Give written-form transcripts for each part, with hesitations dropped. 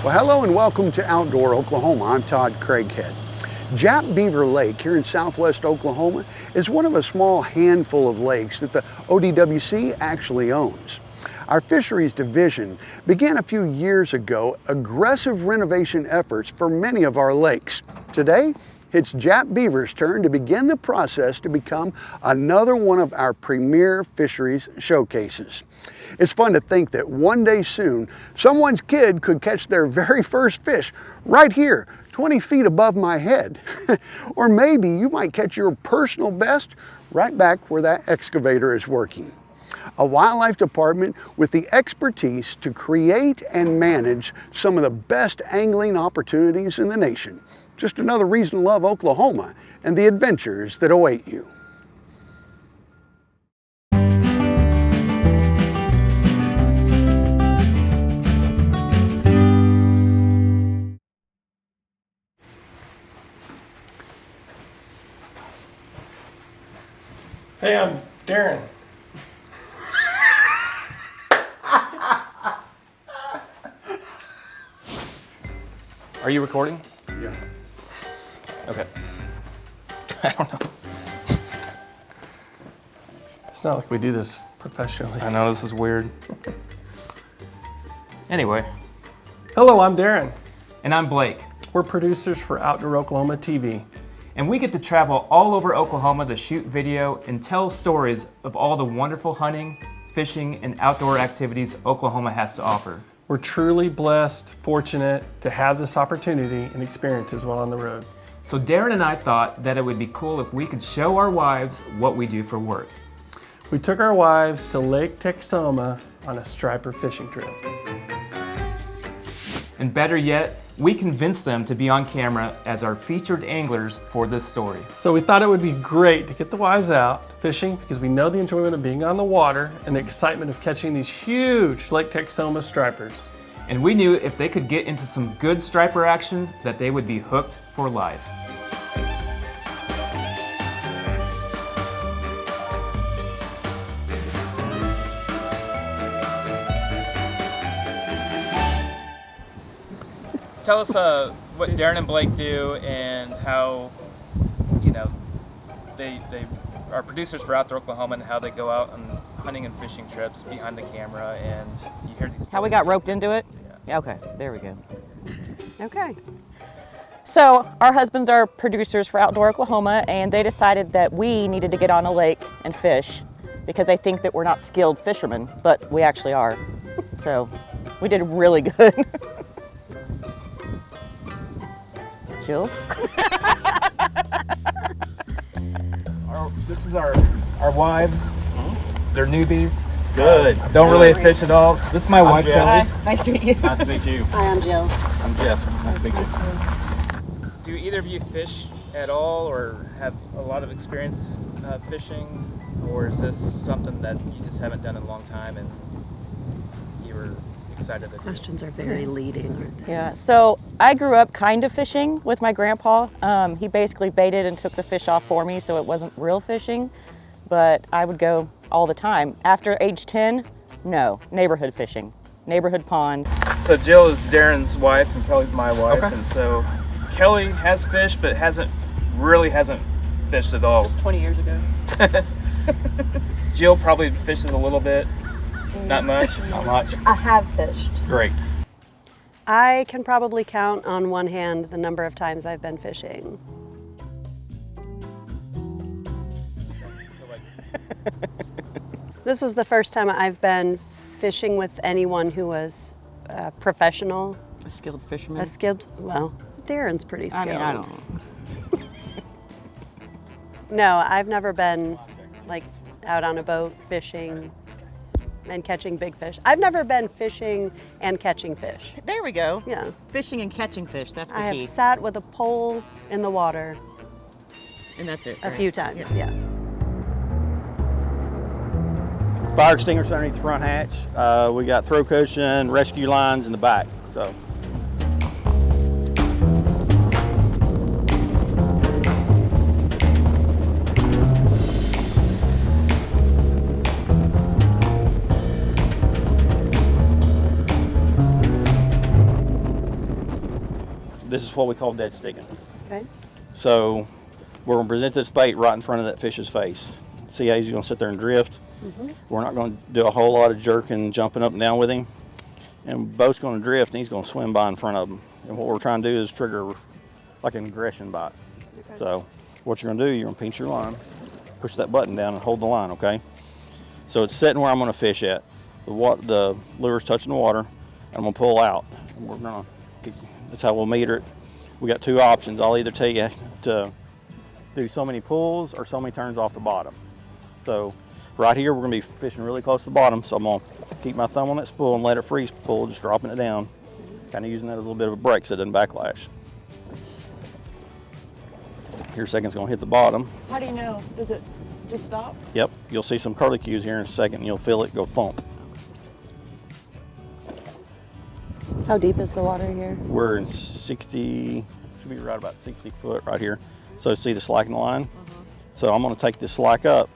Well, hello and welcome to Outdoor Oklahoma. I'm Todd Craighead. Jap Beaver Lake here in southwest Oklahoma is one of a small handful of lakes that the ODWC actually owns. Our fisheries division began a few years ago aggressive renovation efforts for many of our lakes. Today, it's Jap Beaver's turn to begin the process to become another one of our premier fisheries showcases. It's fun to think that one day soon, someone's kid could catch their very first fish right here, 20 feet above my head. Or maybe you might catch your personal best right back where that excavator is working. A wildlife department with the expertise to create and manage some of the best angling opportunities in the nation. Just another reason to love Oklahoma and the adventures that await you. Hey, I'm Darren. Are you recording? Yeah. Okay. I don't know. It's not like we do this professionally. I know, this is weird. Anyway. Hello, I'm Darren. And I'm Blake. We're producers for Outdoor Oklahoma TV. And we get to travel all over Oklahoma to shoot video and tell stories of all the wonderful hunting, fishing, and outdoor activities Oklahoma has to offer. We're truly blessed, fortunate to have this opportunity and experience as well on the road. So Darren and I thought that it would be cool if we could show our wives what we do for work. We took our wives to Lake Texoma on a striper fishing trip. And better yet, we convinced them to be on camera as our featured anglers for this story. So we thought it would be great to get the wives out fishing because we know the enjoyment of being on the water and the excitement of catching these huge Lake Texoma stripers. And we knew if they could get into some good striper action, that they would be hooked for life. Tell us what Darren and Blake do and how, you know, they are producers for Outdoor Oklahoma and how they go out on hunting and fishing trips behind the camera, and you hear these How we got roped into it? Yeah. Okay, there we go. Okay. So our husbands are producers for Outdoor Oklahoma, and they decided that we needed to get on a lake and fish because they think that we're not skilled fishermen, but we actually are. So we did really good. Jill? This is our wives. They're newbies. Good. Don't really fish at all. This is my wife, Kelly. Nice to meet you. Nice to meet you. Hi, I'm Jill. I'm Jeff. Nice to meet you. Do either of you fish at all or have a lot of experience fishing? Or is this something that you just haven't done in a long time and you were excited to do? Questions are very leading, aren't they? Yeah, so I grew up kind of fishing with my grandpa. He basically baited and took the fish off for me, so it wasn't real fishing, but I would go all the time. After age 10, no, neighborhood fishing, neighborhood ponds. So Jill is Darren's wife and Kelly's my wife, Okay. and so Kelly has fished but hasn't fished at all. Just 20 years ago. Jill probably fishes a little bit, not much. Not much. I have fished. Great. I can probably count on one hand the number of times I've been fishing. This was the first time I've been fishing with anyone who was a professional, A skilled fisherman. a skilled, well, Darren's pretty skilled. I mean, I don't know. No, I've never been like out on a boat fishing and catching big fish. I've never been fishing and catching fish. There we go. Yeah. Fishing and catching fish, that's the I key. have sat with a pole in the water And that's it. a right? few times, Yeah. yes. Fire extinguisher underneath the front hatch. We got throw cushion, rescue lines in the back. So. This is what we call dead sticking. Okay. So we're going to present this bait right in front of that fish's face. See how he's going to sit there and drift? We're not going to do a whole lot of jerking, jumping up and down with him. And boat's going to drift and he's going to swim by in front of him. And what we're trying to do is trigger like an aggression bite. Okay. So what you're going to do, you're going to pinch your line, push that button down and hold the line, okay? So it's sitting where I'm going to fish at. The lure's touching the water. I'm going to pull out. And we're going to, that's how we'll meter it. We got two options. I'll either tell you to do so many pulls or so many turns off the bottom. So right here, we're going to be fishing really close to the bottom. So I'm going to keep my thumb on that spool and let it freeze pull, just dropping it down. Kind of using that as a little bit of a brake so it doesn't backlash. Here, second's going to hit the bottom. How do you know? Does it just stop? Yep, you'll see some curlicues here in a second and you'll feel it go thump. How deep is the water here? We're in 60, should be right about 60 foot right here. So see the slack in the line? So I'm going to take this slack up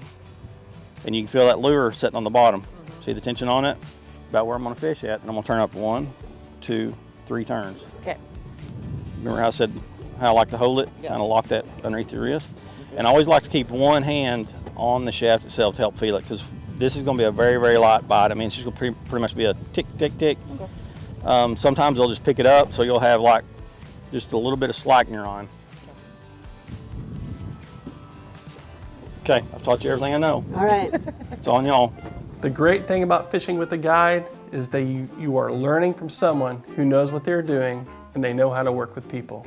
and you can feel that lure sitting on the bottom. See the tension on it? About where I'm going to fish at. And I'm going to turn up 1, 2, 3 turns. Okay. Remember how I said how I like to hold it? Yeah. Kind of lock that underneath your wrist. And I always like to keep one hand on the shaft itself to help feel it, because this is going to be a very, very light bite. I mean, it's just going to pretty much be a tick, tick, tick. Okay. Sometimes they'll just pick it up, so you'll have like just a little bit of slack in your line. Okay, I've taught you everything I know. All right. It's on y'all. The great thing about fishing with a guide is that you are learning from someone who knows what they're doing and they know how to work with people.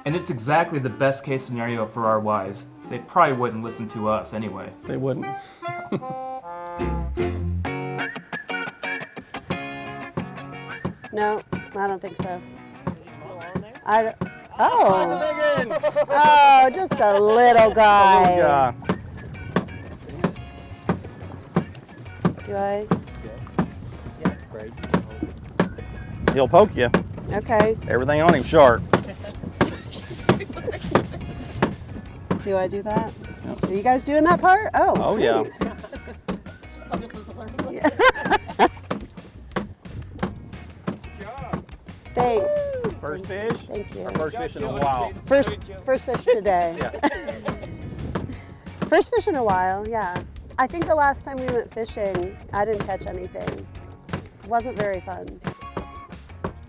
And it's exactly the best case scenario for our wives. They probably wouldn't listen to us anyway. They wouldn't. No, I don't think so. Oh, just a little guy. Do I? He'll poke you. Okay. Everything on him sharp. Do I do that? Yep. Are you guys doing that part? Oh, sweet. Yeah. Thanks. First fish? Thank you. Or first fish in a while? First fish today. Yeah. First fish in a while, yeah. I think the last time we went fishing, I didn't catch anything. It wasn't very fun.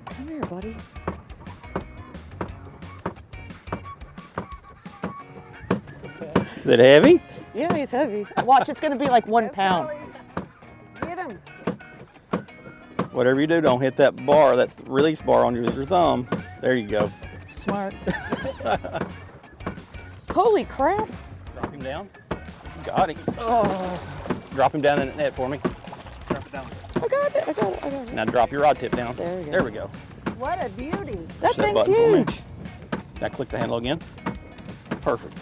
Come here, buddy. Is it heavy? Yeah, he's heavy. Watch, it's gonna be like 1 pound. Get him. Whatever you do, don't hit that bar, that release bar on your thumb. There you go. Smart. Holy crap. Drop him down. Got him. Oh. Drop him down in the net for me. Drop it down. I got it. Now drop your rod tip down. There we go. There we go. What a beauty. That Push thing's button for me. huge. Now click the handle again. Perfect.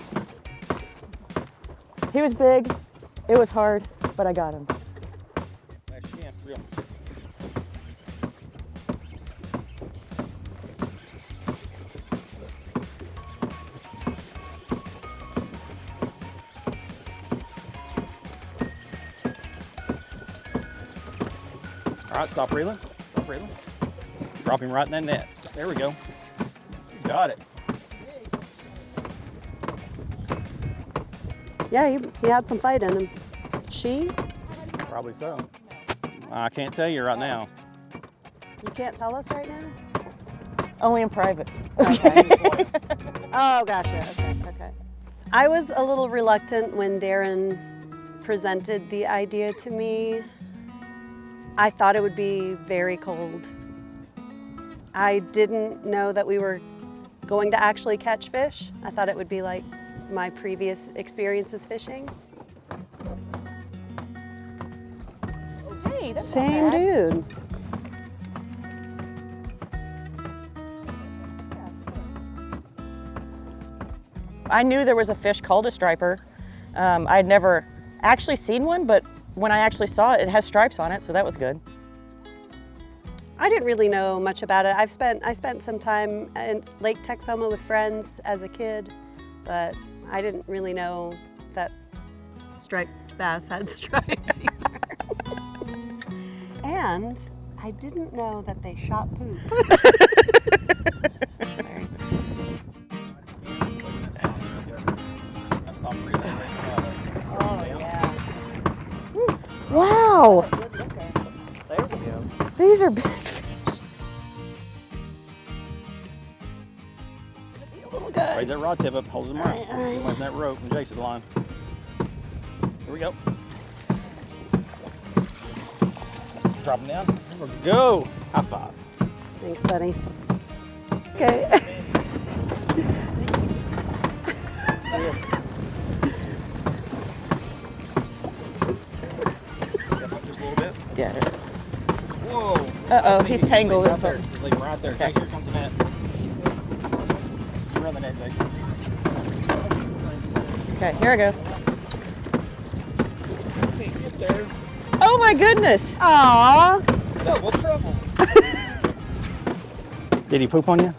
He was big. It was hard, but I got him. Fast again. Reel. All right, stop reeling. Stop reeling. Drop him right in that net. There we go. Got it. Yeah, he had some fight in him. She? Probably so. I can't tell you right now. You can't tell us right now? Only in private. Okay. Oh, gotcha. Okay. I was a little reluctant when Darren presented the idea to me. I thought it would be very cold. I didn't know that we were going to actually catch fish. I thought it would be like my previous experiences fishing. Hey, that's Same dude. I knew there was a fish called a striper. I'd never actually seen one, but when I actually saw it, it has stripes on it, so that was good. I didn't really know much about it. I spent some time in Lake Texoma with friends as a kid, but I didn't really know that striped bass had stripes either. And I didn't know that they shot poop. Sorry. Wow, There we go. these are big fish. Little guy. Raise that rod tip up, hold them around. Get away from that rope from Jason's line. Here we go. Drop them down. There we go. High five. Thanks, buddy. Okay. Yeah. Whoa. Uh-oh, he's tangled. Right there. Just leave him right there. Okay. Here comes the net. Run the net, Jason. Okay, here I go. Get there. Oh my goodness. Aw. Double trouble. Did he poop on you?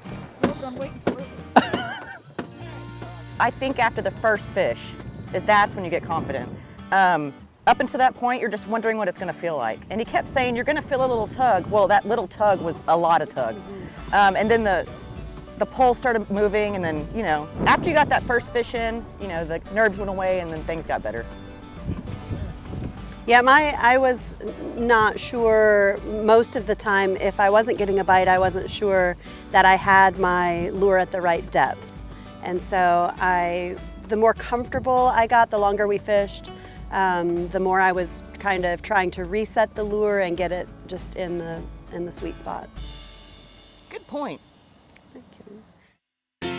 I think after the first fish, that's when you get confident. Up until that point, you're just wondering what it's gonna feel like. And he kept saying, you're gonna feel a little tug. Well, that little tug was a lot of tug. And then the pole started moving, and then, you know, after you got that first fish in, you know, the nerves went away and then things got better. Yeah, I was not sure most of the time. If I wasn't getting a bite, I wasn't sure that I had my lure at the right depth. And so the more comfortable I got, the longer we fished, the more I was kind of trying to reset the lure and get it just in the sweet spot. Good point. Thank you.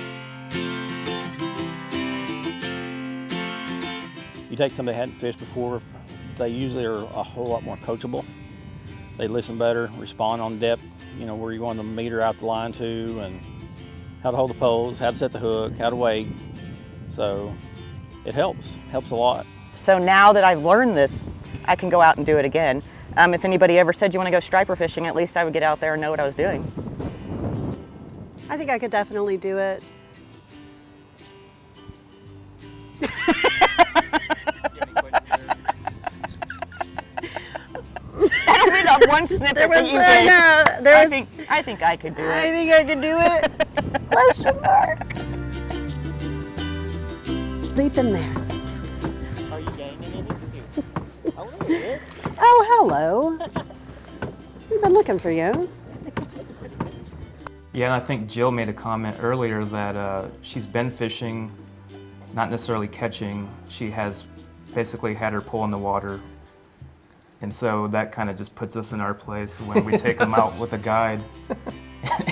You take somebody that hadn't fished before, they usually are a whole lot more coachable. They listen better, respond on depth, you know, where you want the meter out the line to, and how to hold the poles, how to set the hook, how to wait. So it helps a lot. So now that I've learned this, I can go out and do it again. If anybody ever said you want to go striper fishing, at least I would get out there and know what I was doing. I think I could definitely do it. I don't mean that one snippet that you did. I think I could do it. I think I could do it. Question mark. Deep in there. Are you gaining anything? Oh, look at this. Oh, hello. We've been looking for you. Yeah, and I think Jill made a comment earlier that she's been fishing, not necessarily catching. She has basically had her pull in the water. And so that kind of just puts us in our place when we take them out with a guide.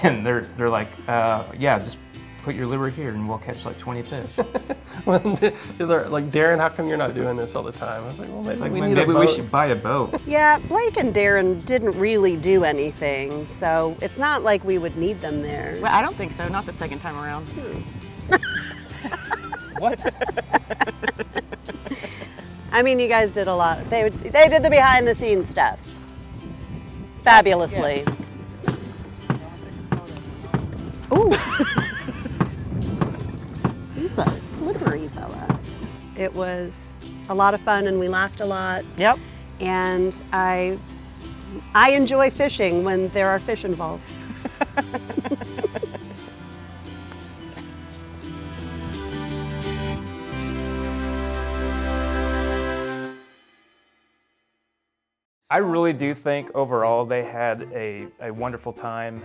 And they're like, yeah, just put your lure here and we'll catch like 20 fish. They're like, Darren, how come you're not doing this all the time? I was like, well, maybe It's like, we maybe need a boat. we should buy a boat. Yeah, Blake and Darren didn't really do anything, so it's not like we would need them there. Well, I don't think so. Not the second time around. What? I mean, you guys did a lot. They did the behind the scenes stuff fabulously. Ooh. He's a slippery fella. It was a lot of fun and we laughed a lot. Yep. And I enjoy fishing when there are fish involved. I really do think overall they had a wonderful time.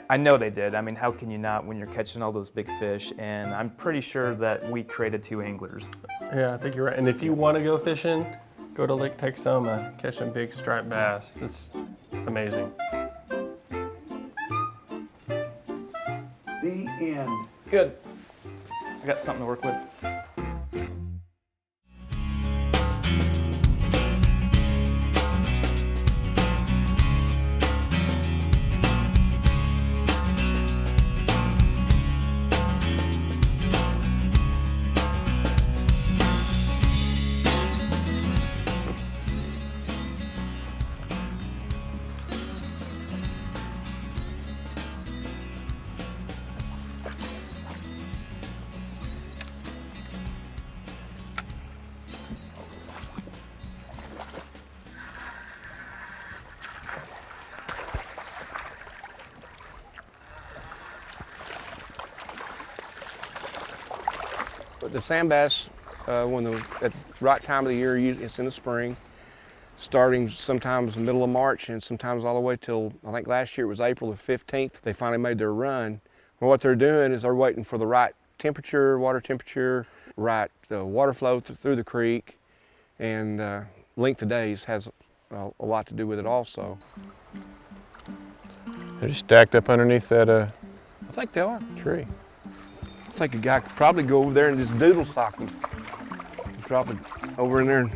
I know they did. I mean, how can you not when you're catching all those big fish? And I'm pretty sure that we created 2 anglers. Yeah, I think you're right. And if you want to go fishing, go to Lake Texoma, catch some big striped bass. It's amazing. The end. Good. I got something to work with. But the sand bass, at the right time of the year, it's in the spring. starting sometimes the middle of March and sometimes all the way till, I think last year it was April the 15th, they finally made their run. Well, what they're doing is they're waiting for the right temperature, water temperature, right water flow through the creek, and length of days has a lot to do with it also. They're just stacked up underneath that I think they are. tree. I think a guy could probably go over there and just doodle sock them. Drop it over in there and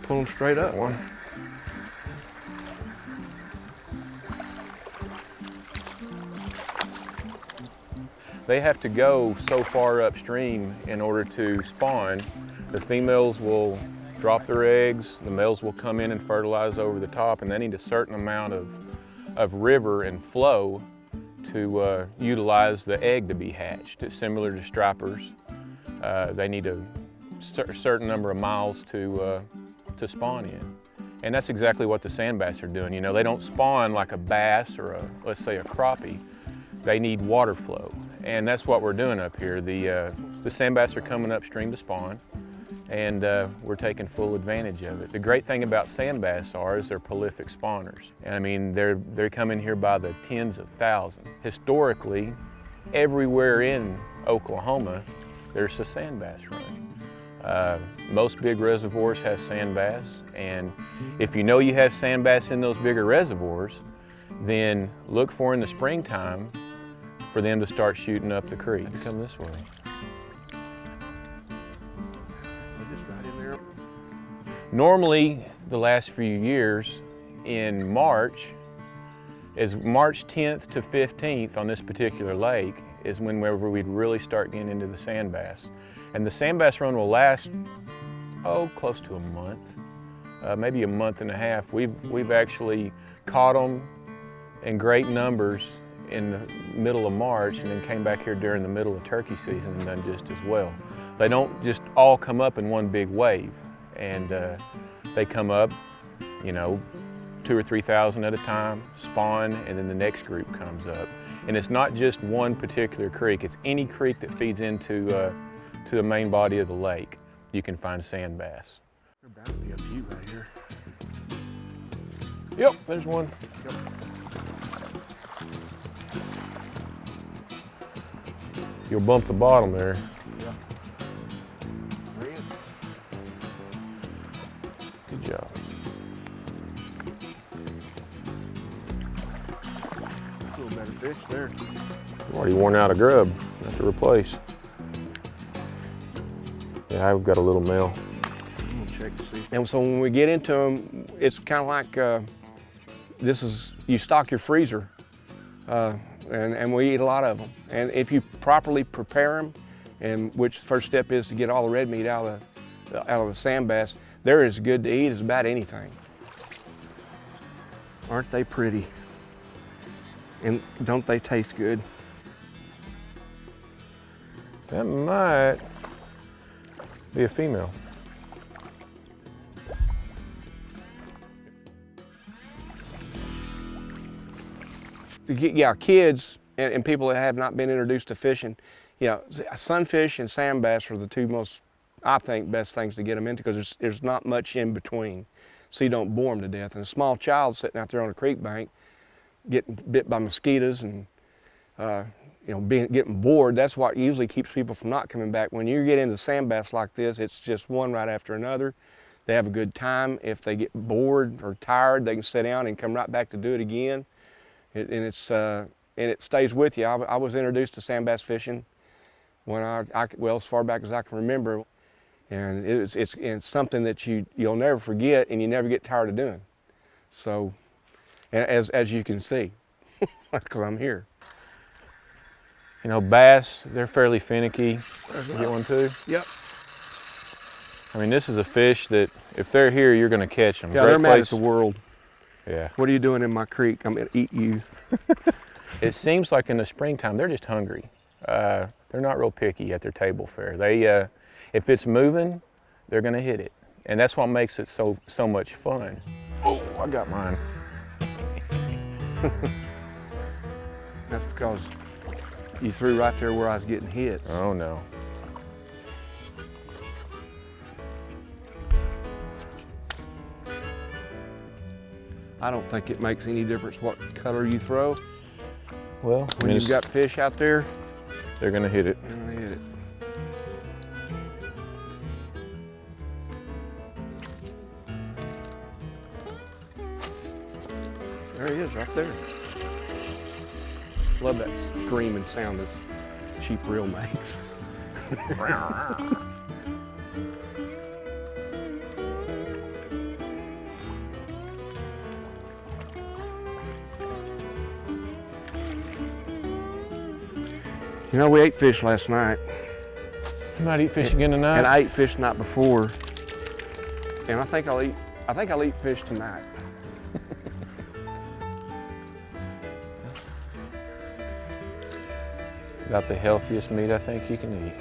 pull them straight up. One. They have to go so far upstream in order to spawn. The females will drop their eggs, the males will come in and fertilize over the top, and they need a certain amount of river and flow to utilize the egg to be hatched. It's similar to stripers. They need a certain number of miles to spawn in. And that's exactly what the sand bass are doing. You know, they don't spawn like a bass or let's say a crappie. They need water flow. And that's what we're doing up here. The sand bass are coming upstream to spawn, and we're taking full advantage of it. The great thing about sand bass is they're prolific spawners. And I mean, they're coming here by the tens of thousands. Historically, everywhere in Oklahoma, there's a sand bass run. Most big reservoirs have sand bass, and if you know you have sand bass in those bigger reservoirs, then look for in the springtime for them to start shooting up the creek. Come this way. Normally, the last few years, in March, is March 10th to 15th on this particular lake is whenever we'd really start getting into the sand bass. And the sand bass run will last, close to a month, maybe a month and a half. We've actually caught them in great numbers in the middle of March and then came back here during the middle of turkey season and done just as well. They don't just all come up in one big wave, and they come up, you know, 2,000 or 3,000 at a time, spawn, and then the next group comes up. And it's not just one particular creek, it's any creek that feeds into to the main body of the lake, you can find sand bass. There bound to be a few right here. Yep, there's one. Yep. You'll bump the bottom there. Yeah. There he is. Good job. A little better fish there. You've already worn out a grub. Have to replace. Yeah, I've got a little male. I'm gonna check to see. And so when we get into them, it's kind of like you stock your freezer, and we eat a lot of them. And if you properly prepare them, and which the first step is to get all the red meat out of the sand bass, they're as good to eat as about anything. Aren't they pretty? And don't they taste good? That might be a female. Yeah, kids and people that have not been introduced to fishing, you know, sunfish and sand bass are the two most, I think, best things to get them into, because there's not much in between, so you don't bore them to death. And a small child sitting out there on a creek bank getting bit by mosquitoes and you know, getting bored, that's what usually keeps people from not coming back. When you get into sand bass like this, it's just one right after another. They have a good time. If they get bored or tired, they can sit down and come right back to do it again. And it stays with you. I was introduced to sand bass fishing when well, as far back as I can remember, and it's something that you'll never forget and you never get tired of doing. So, as you can see, because I'm here. You know, bass, they're fairly finicky. You get one too? Yep. I mean, this is a fish that if they're here, you're going to catch them. Yeah, they're mad at the world. Yeah. What are you doing in my creek? I'm going to eat you. It seems like in the springtime, they're just hungry. They're not real picky at their table fare. They, if it's moving, they're going to hit it. And that's what makes it so much fun. Oh, I got mine. That's because you threw right there where I was getting hit. Oh, no. I don't think it makes any difference what color you throw. Well, When you've got fish out there, they're gonna hit it. they're gonna hit it. There he is, right there. Love that screaming sound this cheap reel makes. You know, we ate fish last night. You might eat fish again tonight. And I ate fish the night before. And I think I'll eat fish tonight. Got the healthiest meat I think you can eat.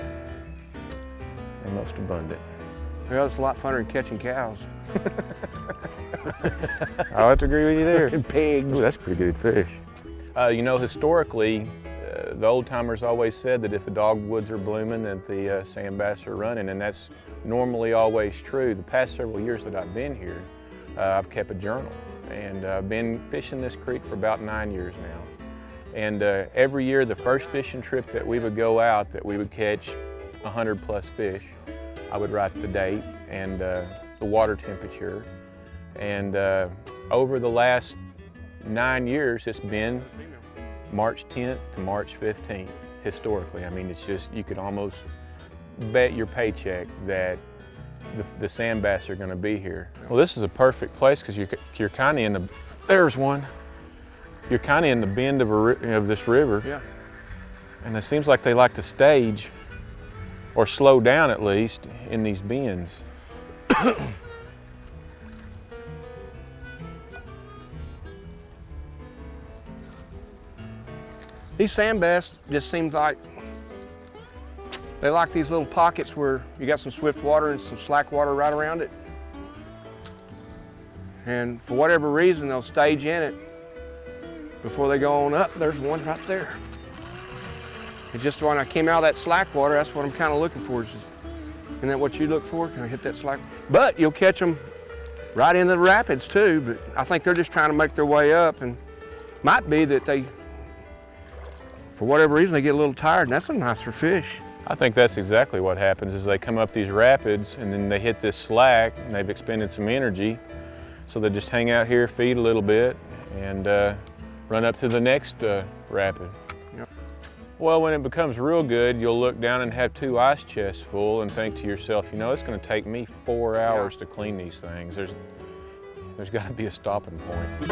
And most abundant. Well, it's a lot funner than catching cows. I'll have to agree with you there. And pigs. Ooh, that's pretty good fish. You know, historically, the old timers always said that if the dogwoods are blooming, that the sand bass are running, and that's normally always true. The past several years that I've been here, I've kept a journal, and I've been fishing this creek for about 9 years now. And every year, the first fishing trip that we would go out, that we would catch 100 plus fish, I would write the date and the water temperature. And over the last 9 years, it's been March 10th to March 15th, historically. I mean, it's just, you could almost bet your paycheck that the sand bass are gonna be here. Well, this is a perfect place because you're kind of in the, there's one. You're kind of in the bend of this river. Yeah. And it seems like they like to stage, or slow down at least, in these bends. These sand bass just seems like they like these little pockets where you got some swift water and some slack water right around it. And for whatever reason, they'll stage in it before they go on up. There's one right there. And just when I came out of that slack water, that's what I'm kind of looking for. Isn't that what you look for? Can I hit that slack? But you'll catch them right into the rapids too, but I think they're just trying to make their way up, and might be that they, for whatever reason, they get a little tired, and that's a nicer fish. I think that's exactly what happens is they come up these rapids and then they hit this slack and they've expended some energy. So they just hang out here, feed a little bit, and run up to the next rapid. Yep. Well, when it becomes real good, you'll look down and have 2 ice chests full and think to yourself, you know, it's going to take me 4 hours to clean these things. There's got to be a stopping point.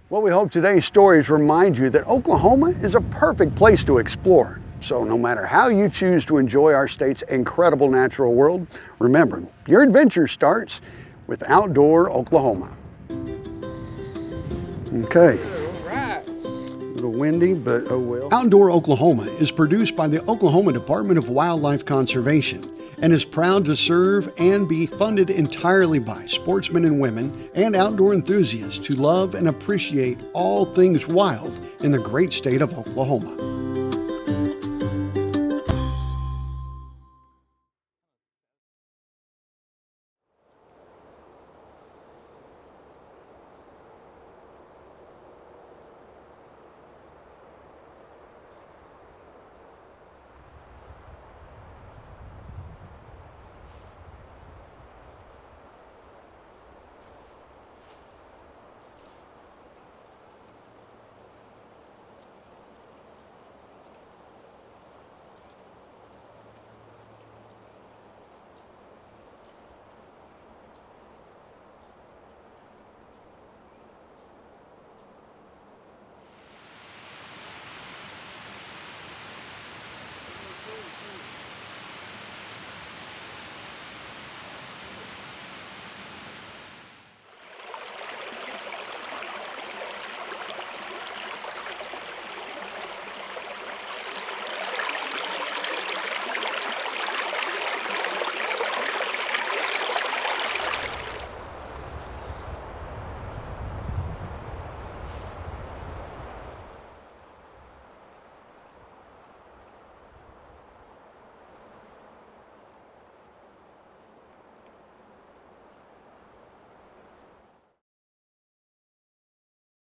Well, we hope today's stories remind you that Oklahoma is a perfect place to explore. So no matter how you choose to enjoy our state's incredible natural world, remember, your adventure starts with Outdoor Oklahoma. Okay. A little windy, but oh well. Outdoor Oklahoma is produced by the Oklahoma Department of Wildlife Conservation and is proud to serve and be funded entirely by sportsmen and women and outdoor enthusiasts who love and appreciate all things wild in the great state of Oklahoma.